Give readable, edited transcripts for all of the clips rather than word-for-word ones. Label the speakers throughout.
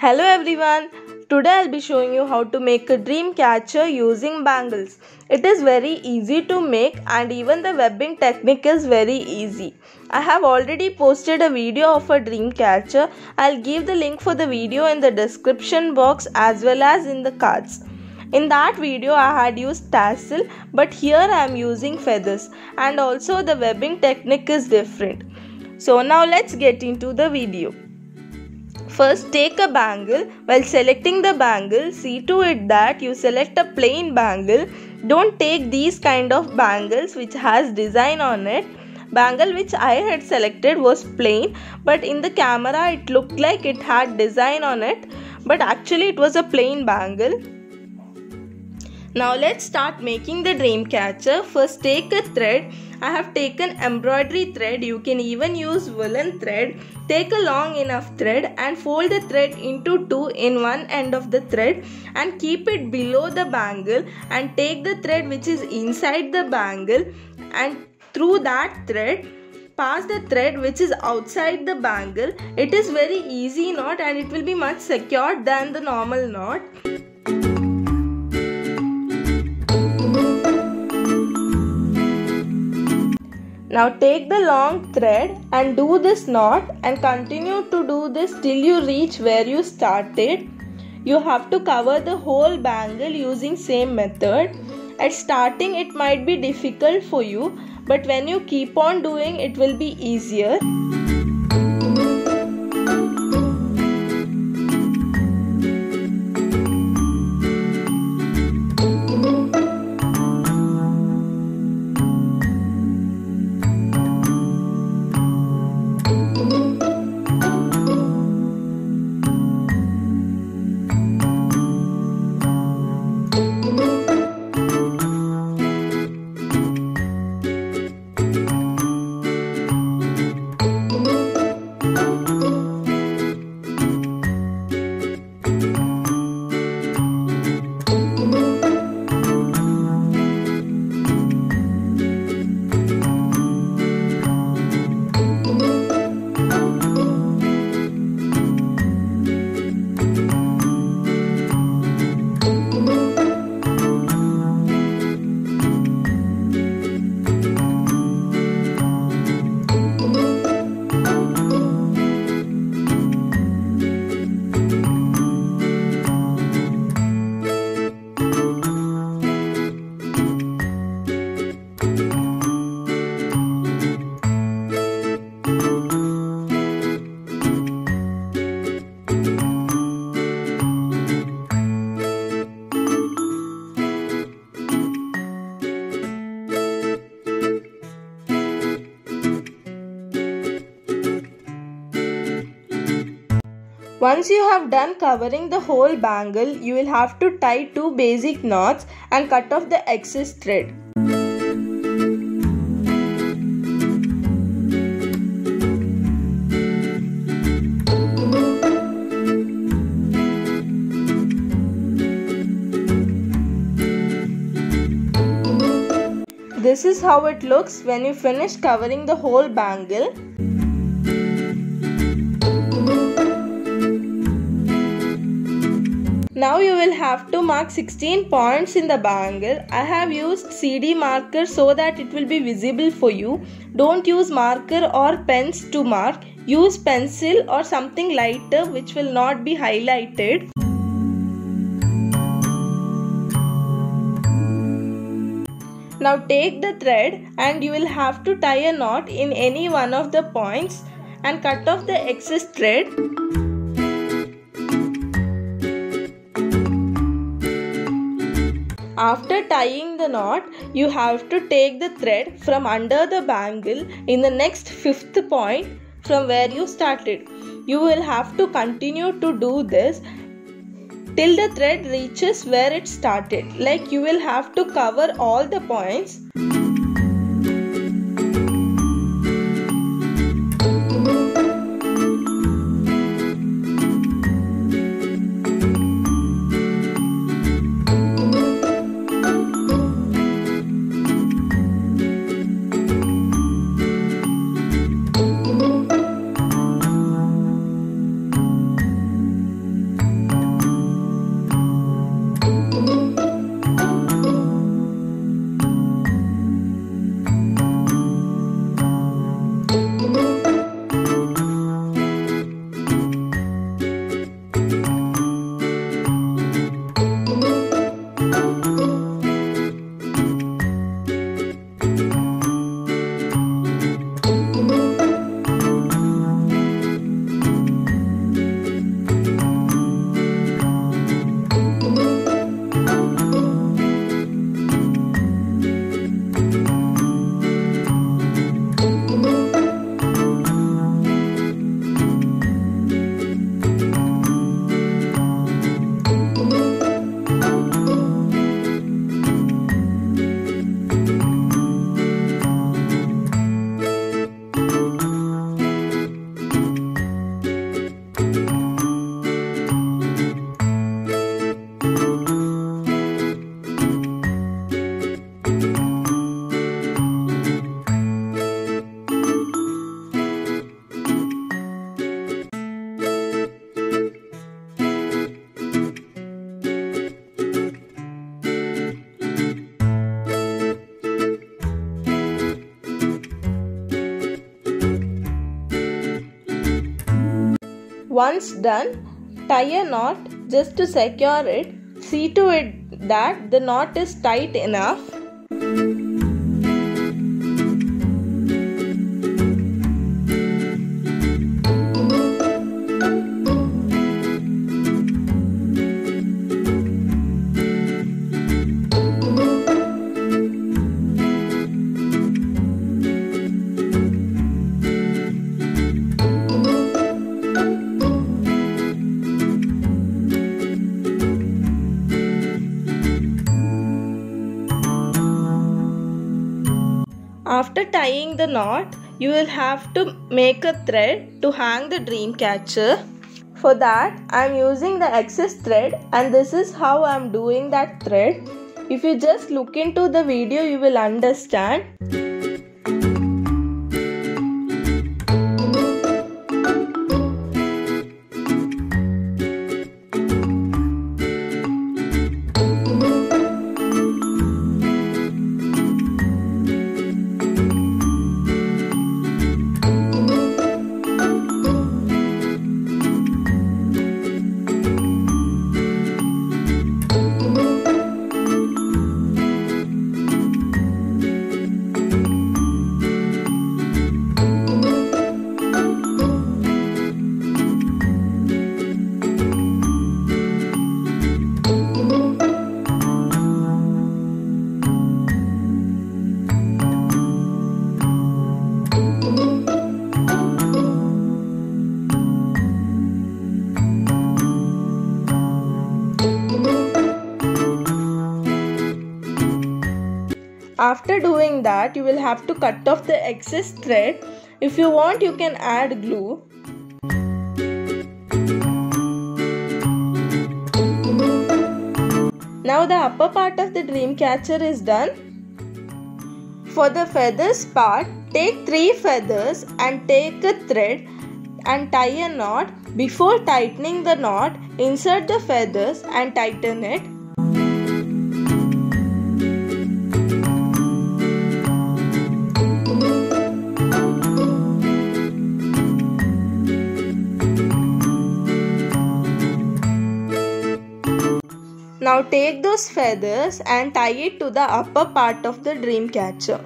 Speaker 1: Hello everyone. Today I'll be showing you how to make a dream catcher using bangles. It is very easy to make and even the webbing technique is very easy. I have already posted a video of a dream catcher. I'll give the link for the video in the description box as well as in the cards. In that video I had used tassel, but here I am using feathers, and also the webbing technique is different. So now let's get into the video. First, take a bangle. While selecting the bangle, see to it that you select a plain bangle. Don't take these kind of bangles which has design on it. Bangle which I had selected was plain, but in the camera it looked like it had design on it, but actually it was a plain bangle. Now let's start making the dream catcher. First, take a thread. I have taken embroidery thread. You can even use woolen thread. Take a long enough thread and fold the thread into two in one end of the thread and keep it below the bangle, and take the thread which is inside the bangle and through that thread pass the thread which is outside the bangle. It is very easy knot and it will be much secured than the normal knot. Now take the long thread and do this knot and continue to do this till you reach where you started. You have to cover the whole bangle using same method. At starting it might be difficult for you, but when you keep on doing it will be easier. Once you have done covering the whole bangle, you will have to tie two basic knots and cut off the excess thread. This is how it looks when you finish covering the whole bangle. Now you will have to mark 16 points in the bangle. I have used CD marker so that it will be visible for you. Don't use marker or pens to mark. Use pencil or something lighter which will not be highlighted. Now take the thread and you will have to tie a knot in any one of the points and cut off the excess thread. After tying the knot, you have to take the thread from under the bangle in the next fifth point from where you started. You will have to continue to do this till the thread reaches where it started. Like you will have to cover all the points. Once done, tie a knot just to secure it. See to it that the knot is tight enough. After tying the knot, you will have to make a thread to hang the dream catcher. For that, I am using the excess thread, and this is how I am doing that thread. If you just look into the video, you will understand. After doing that, you will have to cut off the excess thread. If you want, you can add glue. Now the upper part of the dream catcher is done. For the feathers part, take 3 feathers and take a thread and tie a knot. Before tightening the knot, insert the feathers and tighten it. Now take those feathers and tie it to the upper part of the dream catcher.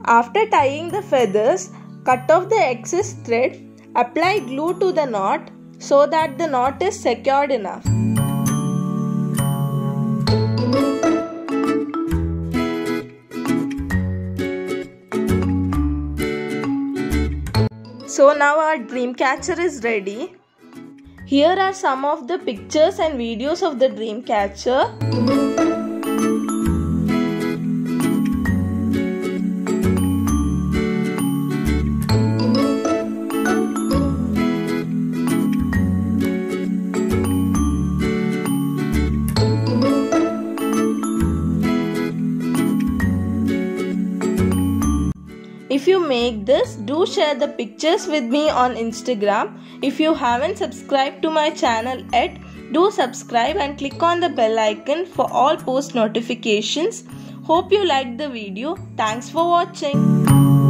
Speaker 1: After tying the feathers, cut off the excess thread, apply glue to the knot so that the knot is secured enough. So now our dream catcher is ready. Here are some of the pictures and videos of the dream catcher. If you make this, do share the pictures with me on Instagram. If you haven't subscribed to my channel yet, do subscribe and click on the bell icon for all post notifications. Hope you liked the video. Thanks for watching.